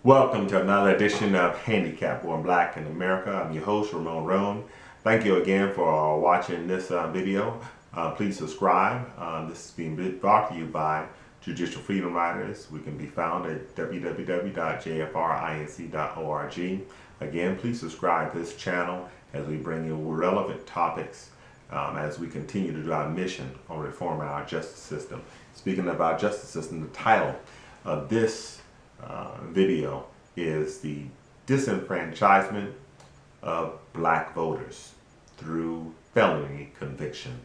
Welcome to another edition of Handicap Born Black in America. I'm your host, Ramon Roan. Thank you again for watching this video. Please subscribe. This is being brought to you by Judicial Freedom Riders. We can be found at www.jfrinc.org. Again, please subscribe to this channel as we bring you relevant topics as we continue to do our mission on reforming our justice system. Speaking of our justice system, the title of this video is the disenfranchisement of black voters through felony conviction.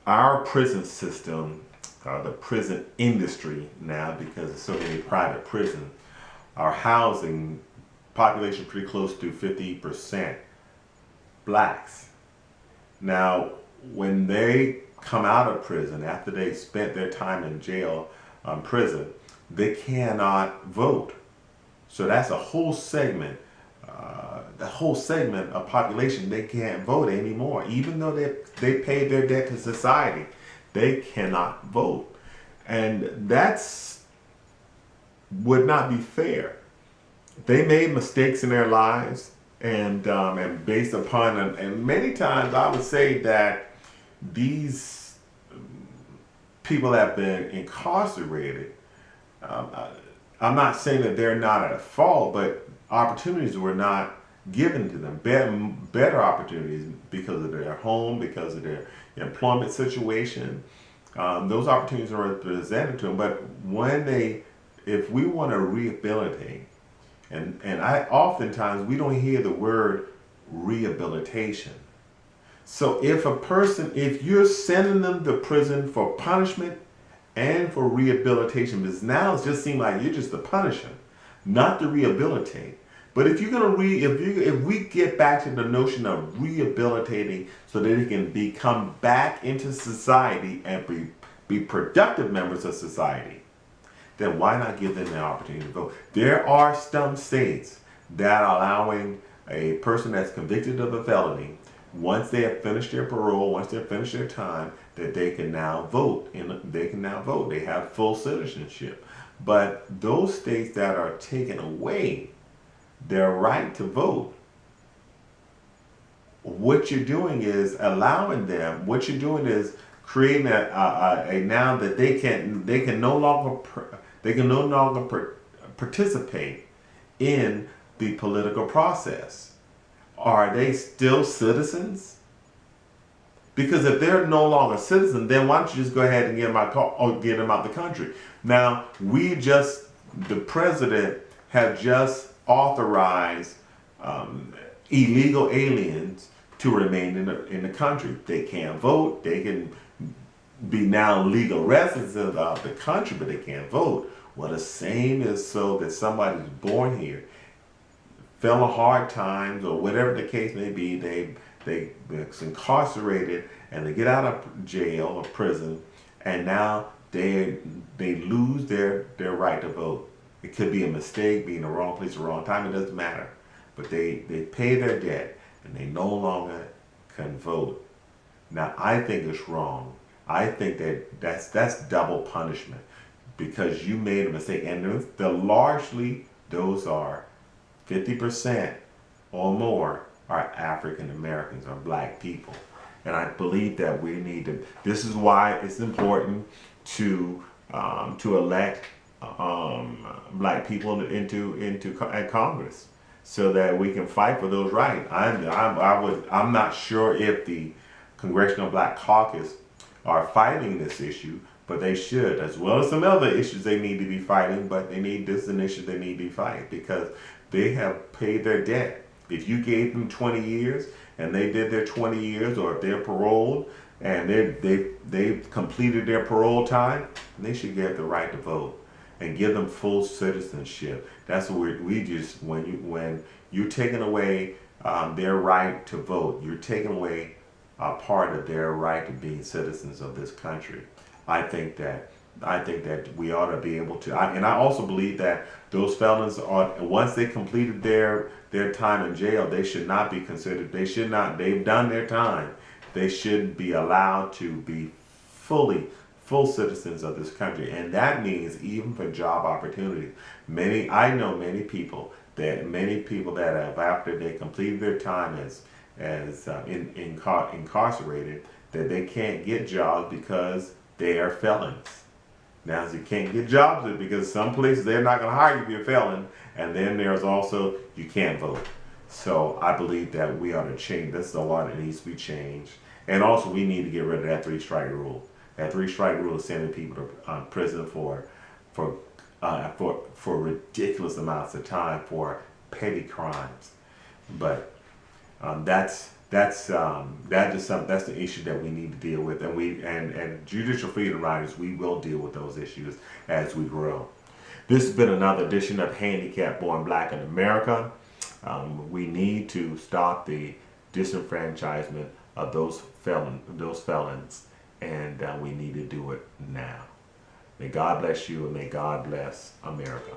Our prison system, the prison industry now, because there's so many private prisons, are housing population pretty close to 50% blacks. Now, when they come out of prison, after they spent their time in jail, prison, they cannot vote. So that's a whole segment, of population. They can't vote anymore. Even though they paid their debt to society, they cannot vote. And that's would not be fair. They made mistakes in their lives, and based upon, and many times I would say that these people have been incarcerated. I'm not saying that they're not at fault, but opportunities were not given to them. Better opportunities because of their home, because of their employment situation. Those opportunities are presented to them. But if we want to rehabilitate, and oftentimes we don't hear the word rehabilitation. So if you're sending them to prison for punishment and for rehabilitation, because now it just seems like you're just the punisher, not to rehabilitate. But if you're gonna if we get back to the notion of rehabilitating so that they can come back into society and be productive members of society, then why not give them the opportunity to vote? There are some states that are allowing a person that's convicted of a felony, once they have finished their parole, once they've finished their time, that they can now vote. They have full citizenship. But those states that are taking away their right to vote, what you're doing is allowing them. What you're doing is creating a now that they can no longer participate in the political process. Are they still citizens? Because if they're no longer citizens, then why don't you just go ahead and get them out the country? Now, the president has just authorized illegal aliens to remain in the country. They can't vote. They can be now legal residents of the country, but they can't vote. Well, the same is so that somebody's born here, fell on hard times, or whatever the case may be, they're incarcerated, and they get out of jail or prison, and now they lose their right to vote. It could be a mistake, be in the wrong place at the wrong time, it doesn't matter. But they pay their debt, and they no longer can vote. Now, I think it's wrong. I think that's double punishment, because you made a mistake, and largely those are 50% or more are African Americans or black people. And I believe that we need to, this is why it's important to elect black people into Congress, so that we can fight for those rights. I'm not sure if the Congressional Black Caucus are fighting this issue, but they should, as well as some other issues they need to be fighting. But this is an issue they need to be fighting, because they have paid their debt. If you gave them 20 years and they did their 20 years, or if they're paroled and they've completed their parole time, they should get the right to vote and give them full citizenship. That's what when you're taking away their right to vote, you're taking away a part of their right to being citizens of this country. I think that we ought to be able to, and I also believe that those felons once they completed their time in jail, they should not be considered, they've done their time. They should be allowed to be fully full citizens of this country, and that means even for job opportunities. I know many people that have, after they completed their time incarcerated, that they can't get jobs because they are felons. Now, you can't get jobs because some places they're not going to hire you if you're a felon, and then there's also you can't vote. So I believe that we ought to change. This is a law that needs to be changed, and also we need to get rid of that three-strike rule. That three-strike rule is sending people to prison for ridiculous amounts of time for petty crimes. But that's the issue that we need to deal with, and judicial freedom riders, we will deal with those issues as we grow. This has been another edition of Handicapped Born Black in America. We need to stop the disenfranchisement of those felons, and we need to do it now. May God bless you, and may God bless America.